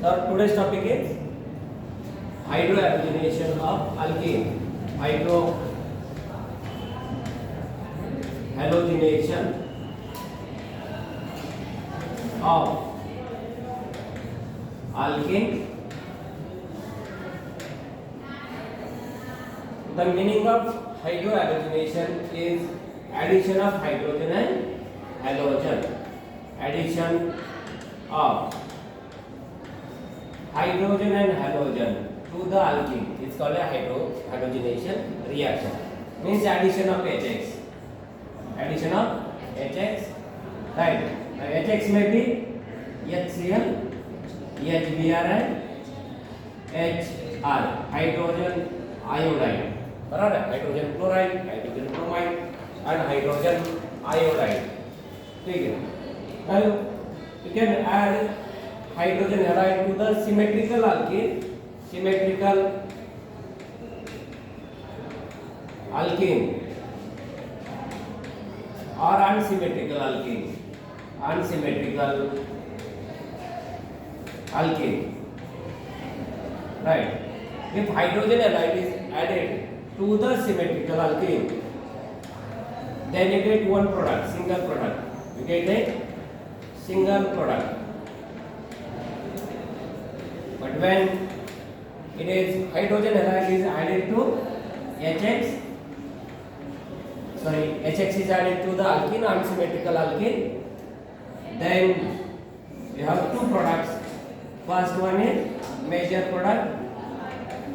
So today's topic is hydrogenation of alkene. Hydrogenation of alkene. The meaning of hydrogenation is addition of hydrogen and halogen. Addition of hydrogen and halogen to the alkene is called a hydrogenation reaction. Means addition of HX. Addition of HX, right? HX may be HCl, HBr and HR. Hydrogen iodide. बराबर? Hydrogen chloride, hydrogen bromide and hydrogen iodide. ठीक है? Now you can add hydrogen halide to the symmetrical alkene. Symmetrical alkene or unsymmetrical alkene. Unsymmetrical alkene. Right? If hydrogen halide is added to the symmetrical alkene, then you get one product, single product. You get a single product. But when it is hydrogen halide is added to HX, HX is added to the alkene, unsymmetrical alkene, then we have two products. First one is major product,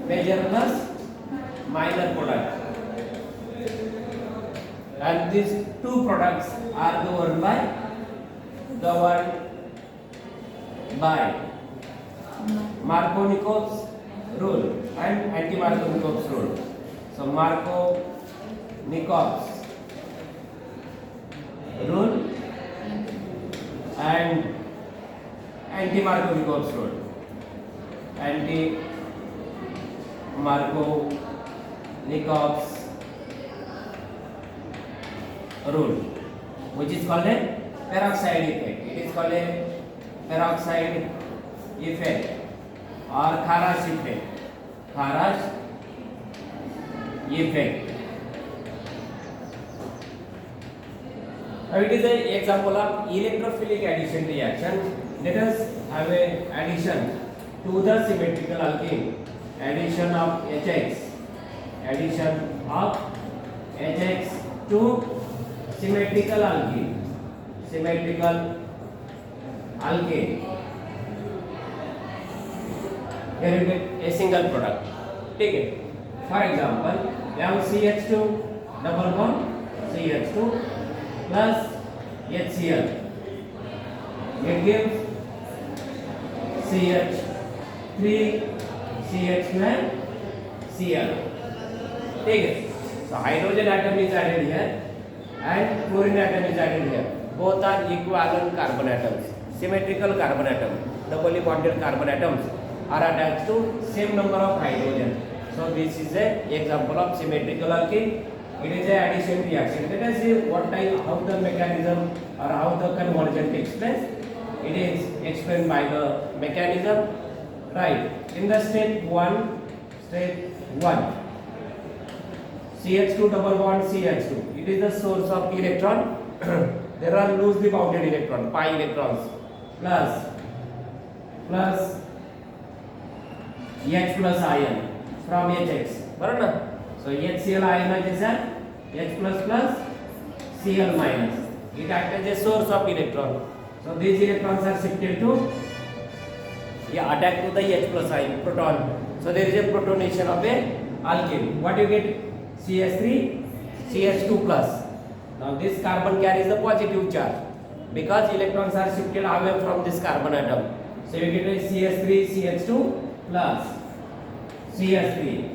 major plus minor product, and these two products are governed by Markovnikov's rule and anti-Markovnikov's rule. So Markovnikov's rule and anti-Markovnikov's rule. Anti-Markovnikov's rule, which is called a peroxide effect. It is called a peroxide effect or Kharash effect. Kharash effect. Now it is an example of electrophilic addition reaction. Let us have a addition to the symmetrical alkene. Addition of HX. Addition of HX to symmetrical alkene. Symmetrical alkene. Here you get a single product. Take it. For example, we have CH2 double bond CH2 plus HCl. It gives CH3 CH2 and Cl. Take it. So hydrogen atom is added here and chlorine atom is added here. Both are equivalent carbon atoms, symmetrical carbon atom, doubly bonded carbon atoms are attached to same number of hydrogen. So this is a example of symmetrical alkene. It is a addition reaction. Let us see what type, how the mechanism or how the conversion takes place. It is explained by the mechanism. Right. In the step 1, CH2 double bond CH2. It is the source of electron. There are loosely bounded electrons, pi electrons, plus H plus ion from HX. Right? So HCl ionization, H plus plus Cl minus. It acts as a source of electron. So these electrons are shifted to attack to the H plus ion proton. So there is a protonation of a alkene. What you get? CH3, CH2 plus. Now this carbon carries the positive charge because electrons are shifted away from this carbon atom. So you get a CH3, CH2 plus CH3,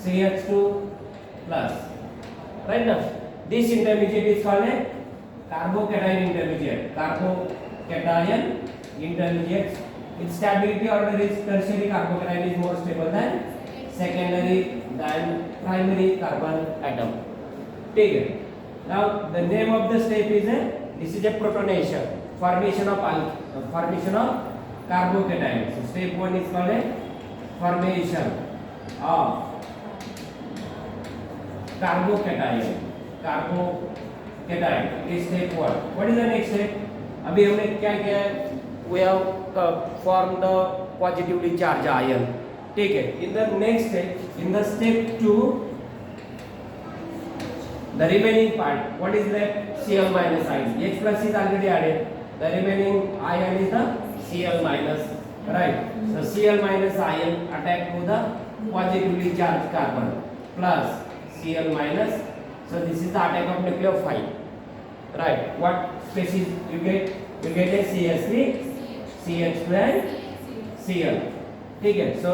CH2 plus. Right now, this intermediate is called a carbocation intermediate. Carbocation intermediate. Its stability order is tertiary carbocation is more stable than secondary than primary carbon atom. Take it. Now the name of the step is this is a protonation, formation of carbocation. So step 1 is called a formation of carbocation. Carbocation is step 1. What is the next step? अभी हमने क्या किया? We have formed the positively charged ion. ठीक है. In the next step, in the step 2, the remaining part, what is that? Cl minus ion. H plus is already added. The remaining ion is the Cl minus, right? So Cl minus ion attack to the positively charged carbon plus Cl minus. So this is the attack of nucleophile, right? What species you get? You get a CH3, CH2 and Cl. ठीक है. So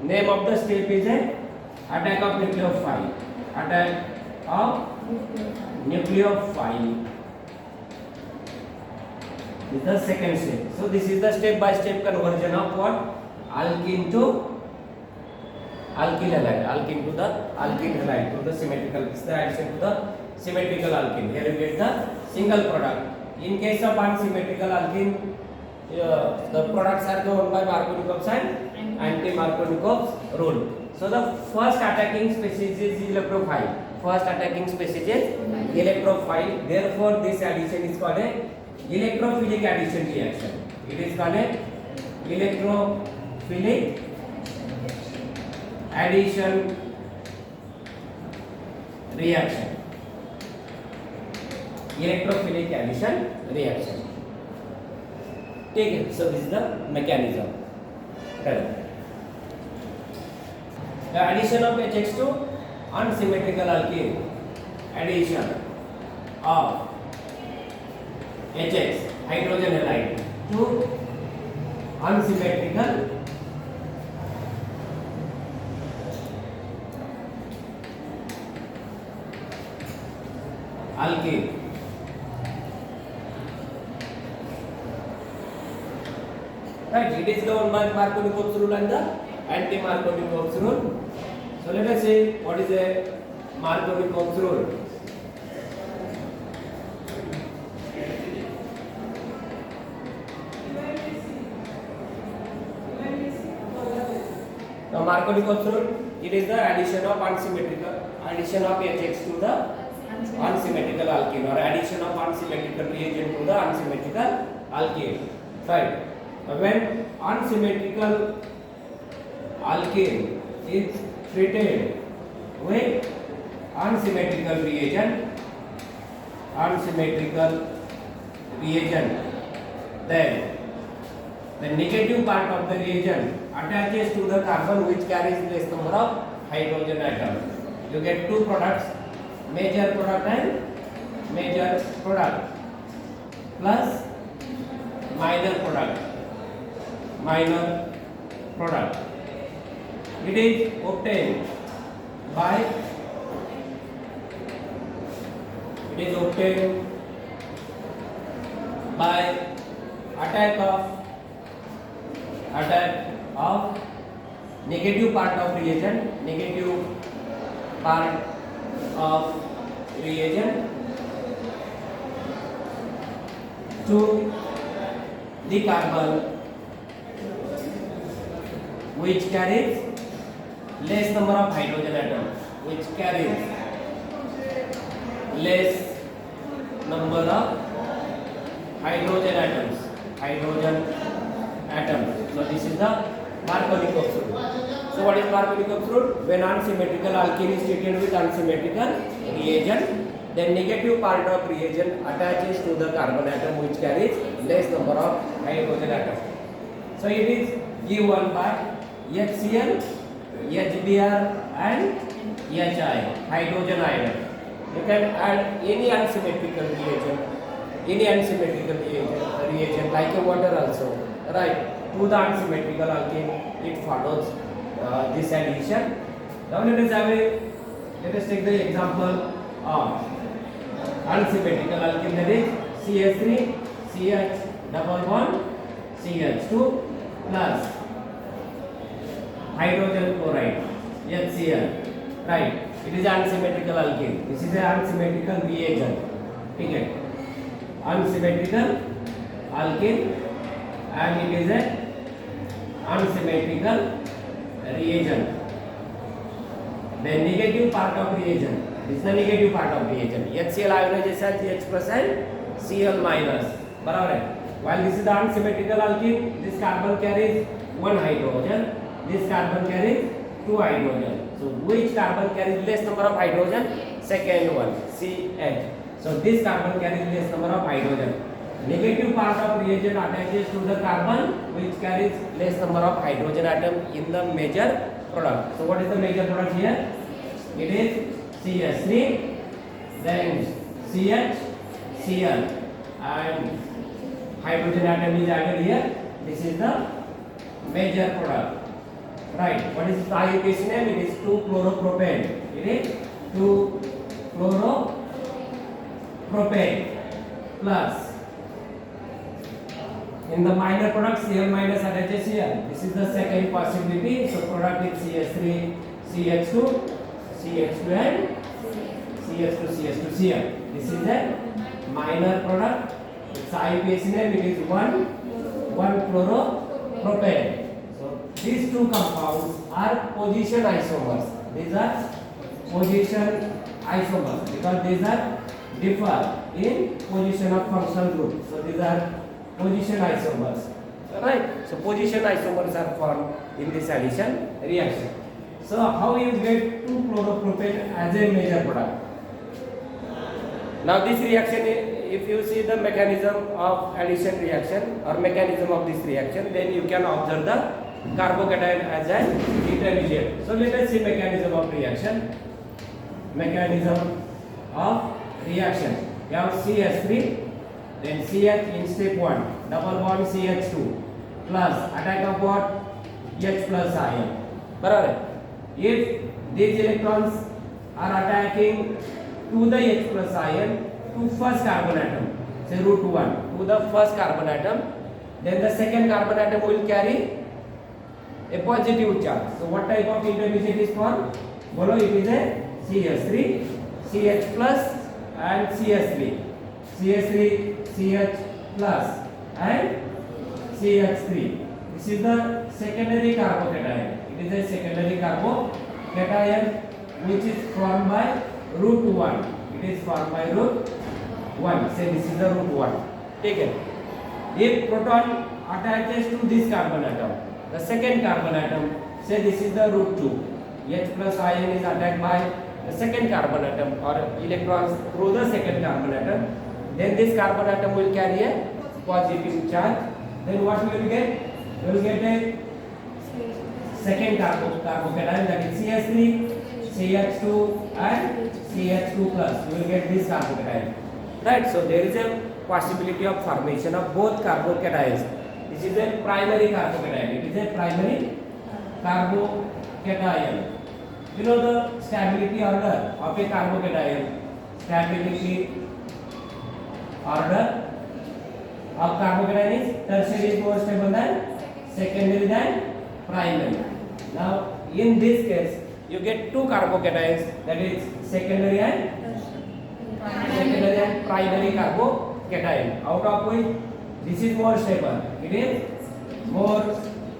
name of the step is a attack of nucleophile. Attack of nucleophile is the second step. So this is the step by step conversion of what? Alkene to alkyl halide. Alkene to the alkyl halide to the symmetrical. This is the addition to the symmetrical alkene. Here you get the single product. In case of unsymmetrical alkene, the products are governed by Markovnikov's and anti-Markovnikov's rule. So the first attacking species is electrophile. First attacking species is electrophile. Therefore, this addition is called a electrophilic addition reaction. It is called a electrophilic addition reaction. Electrophilic addition reaction. ठीक है. So this is the mechanism. Correct. The addition of HX to unsymmetrical alkene. Addition of HX hydrogen halide to unsymmetrical alkene. Right, it is governed by Markovnikov's rule and the anti-Markovnikov's rule. So let us see what is a Markovnikov's rule. Now Markovnikov's rule, it is the addition of HX to the unsymmetrical alkene, or addition of unsymmetrical reagent to the unsymmetrical alkene. Right. When unsymmetrical alkene is treated with unsymmetrical reagent, then the negative part of the reagent attaches to the carbon which carries less number of hydrogen atoms. You get two products, major product and major product, plus minor product. It is obtained by attack of negative part of reagent to the carbon which carries less number of hydrogen atoms, So this is the Markovnikov's rule. So what is Markovnikov's rule? When unsymmetrical alkene is treated with unsymmetrical reagent, then negative part of reagent attaches to the carbon atom which carries less number of hydrogen atoms. So it is given by HCl, HBr and HI, hydrogen ion. You can add any unsymmetrical reagent like a water also, right, to the unsymmetrical alkene. It follows this addition. Now let us take the example of unsymmetrical alkene, that is CH3, CH double bond, CH2 plus hydrogen chloride, HCl, right. It is unsymmetrical alkene. This is a unsymmetrical reagent. Okay. Unsymmetrical alkene, and it is a unsymmetrical reagent. The negative part of reagent. This is the negative part of reagent. HCl ionization H plus and Cl minus. बराबर है. While this is the unsymmetrical alkene, this carbon carries one hydrogen. This carbon carries two hydrogen. So which carbon carries less number of hydrogen? Second one, CH. So this carbon carries less number of hydrogen. Negative part of reagent attaches to the carbon which carries less number of hydrogen atom in the major product. So what is the major product here? It is CH3, then CH, Cl, and hydrogen atom is added here. This is the major product. Right. What is the IUPAC name? It is 2-chloropropane. It is 2-chloropropane plus. In the minor product, Cl minus attaches here. This is the second possibility. So product is CH3, CH2, CH2 and CH2, CH2, Cl. This is a minor product. Its IUPAC name it is 1,1-chloropropane. So these two compounds are position isomers. These are position isomers because these are differ in position of functional group. So these are position isomers. Right? So position isomers are formed in this addition reaction. So how you get 2-chloropropane as a major product? Now this reaction, if you see the mechanism of addition reaction or mechanism of this reaction, then you can observe the carbocation as an intermediate. So let us see mechanism of reaction. Mechanism of reaction. You have CH3, then CH in step 1, double bond CH2 plus attack of what? H plus ion. Barabar. If these electrons are attacking to the H plus ion to first carbon atom, say root 1 to the first carbon atom, then the second carbon atom will carry a positive charge. So what type of intermediate is formed? Bolo, it is a CH3, CH plus and CH3, CH3, CH plus and CH3. This is the secondary carbocation. It is a secondary carbocation which is formed by root 1. It is formed by root 1. Say this is the root 1. Take it. If proton attaches to this carbon atom, the second carbon atom, say this is the root 2. H plus ion is attacked by the second carbon atom or electrons through the second carbon atom. Then this carbon atom will carry a positive charge. Then what we will get? We will get a second carbocation, that is CH3, CH2 and CH2 plus. You will get this carbocation. Right? So there is a possibility of formation of both carbocations. This is a primary carbocation. It is a primary carbocation. You know the stability order of a carbocation. Stability order of carbocation is tertiary is more stable than secondary than primary. Now in this case you get two carbocations, that is secondary and primary carbocation. Out of which this is more stable. It is more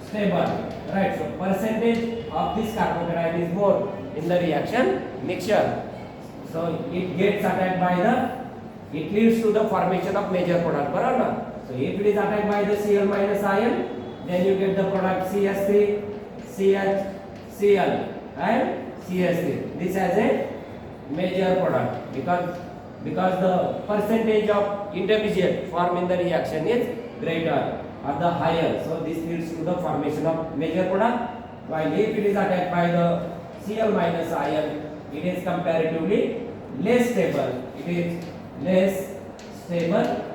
stable. Right? So percentage of this carbocation is more in the reaction mixture. So it gets attacked by it leads to the formation of major product. So if it is attacked by the Cl minus ion, then you get the product CH3, CH, Cl and CH3. This as a major product because the percentage of intermediate formed in the reaction is greater or the higher. So this leads to the formation of major product. While if it is attacked by the Cl minus ion, it is comparatively less stable. It is less stable,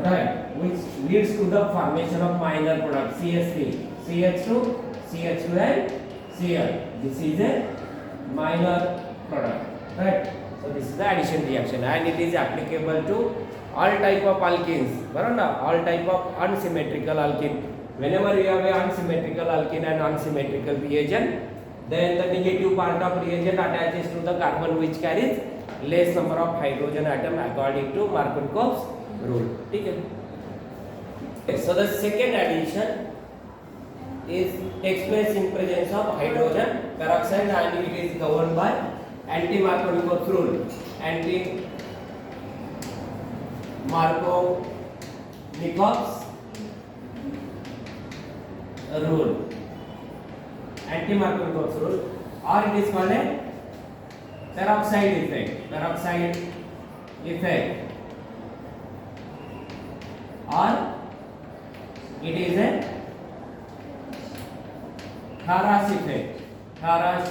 right, which leads to the formation of minor product CH3, CH2, CH2 and Cl. This is a minor product, right? So this is the addition reaction and it is applicable to all type of alkenes, all type of unsymmetrical alkene. Whenever you have a unsymmetrical alkene and unsymmetrical reagent, then the negative part of reagent attaches to the carbon which carries less number of hydrogen atom according to Markovnikov's rule. Okay. So the second addition is takes place in presence of hydrogen peroxide and it is governed by anti-Markovnikov's rule. Anti-Markovnikov's rule. Anti-Markovnikov's rule, or it is called a peroxide effect. Peroxide effect, or it is a Kharash effect. Kharash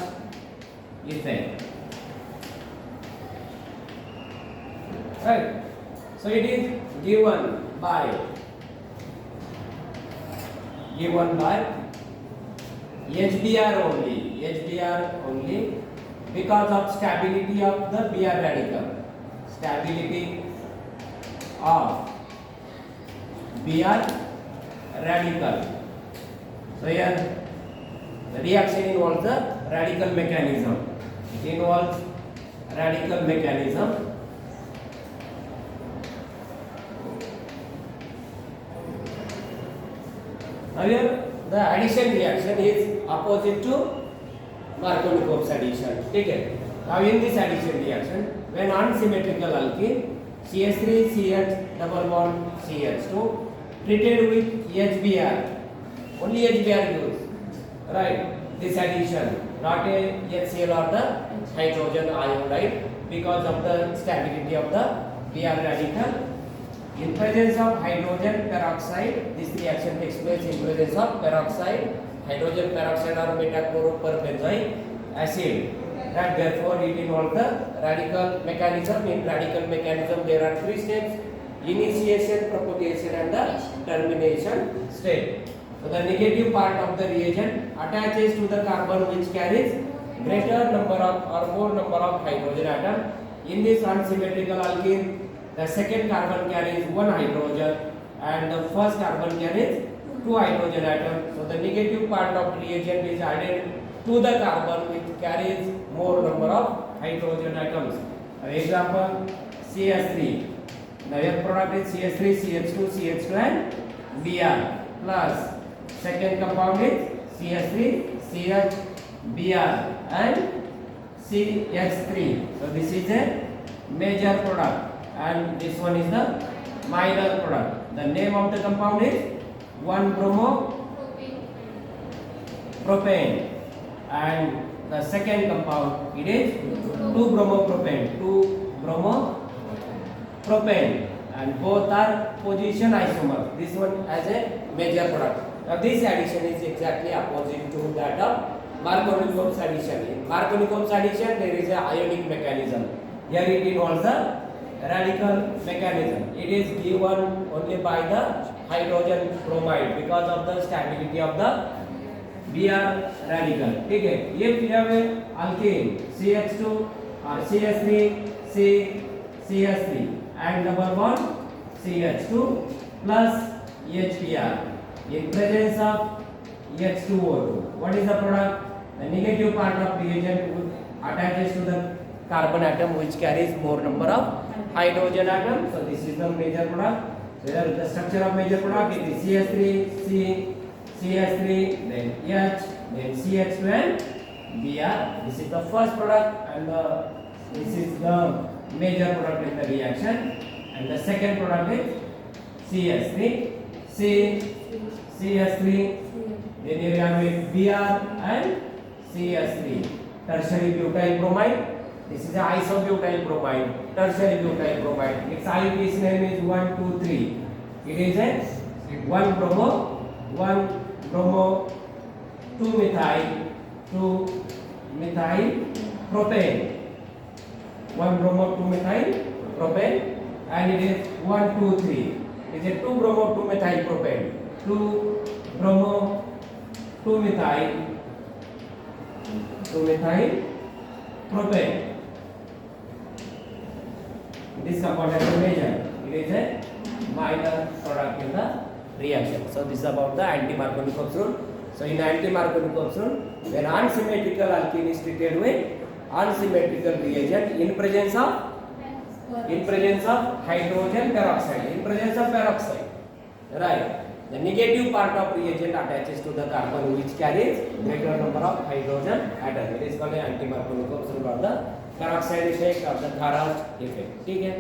effect. Right. So it is given by HBr only. HBr only because of stability of the Br radical. Stability of Br radical. So here the reaction involves the radical mechanism. It involves radical mechanism. Now here the addition reaction is opposite to Markovnikov's addition. Okay. Now in this addition reaction, when unsymmetrical alkene CH3CH double bond CH2 treated with HBr, only HBr used, right? This addition, not a HCl or the hydrogen iodide, because of the stability of the Br radical. In presence of hydrogen peroxide, this reaction takes place in presence of peroxide, hydrogen peroxide or metachloroperbenzoic acid. That therefore it involves the radical mechanism. In radical mechanism there are three steps: initiation, propagation and the termination state. So the negative part of the reagent attaches to the carbon which carries greater number of or more number of hydrogen atom. In this unsymmetrical alkene, the second carbon carries one hydrogen and the first carbon carries two hydrogen atoms. So the negative part of reagent is added to the carbon which carries more number of hydrogen atoms. For example, CH3. Now your product is CH3, CH2, CH2 and Br plus second compound is CH3, CH, Br and CH3. So this is a major product and this one is the minor product. The name of the compound is 1-bromopropane and the second compound it is 2-bromopropane. 2-bromopropane and both are position isomers. This one as a major product. Now this addition is exactly opposite to that of Markovnikov's addition. In Markovnikov's addition there is a ionic mechanism. Here it involves the radical mechanism. It is given only by the hydrogen bromide because of the stability of the Br radical. Okay. If you have a alkene CH2 or CH3, CH3 and double bond CH2 plus HBr in presence of H2O2. What is the product? The negative part of reagent attaches to the carbon atom which carries more number of hydrogen atoms. So this is the major product. So here the structure of major product it is CH3, CH3, then H, then CH2 and Br. This is the first product and this is the major product in the reaction. And the second product is CH3, CH3, then you have with Br and CH3. Tertiary butyl bromide. This is the isobutyl bromide, tertiary butyl bromide. Its IUPAC name is 1, 2, 3. It is a 1-bromo, 2-methyl, 2-methyl propane. 1-bromo, 2-methyl propane, and it is 1, 2, 3. It is a 2-bromo, 2-methyl propane. 2-bromo, 2-methyl propane. This compound has a major. It is a minor product in the reaction. So this is about the anti-Markovnikov's rule. So in anti-Markovnikov's rule, when unsymmetrical alkene is treated with unsymmetrical reagent in presence of hydrogen peroxide, right? the negative part of reagent attaches to the carbon which carries greater number of hydrogen atom. It is called an anti-Markovnikov result or the peroxide effect or the Karash effect. ठीक है.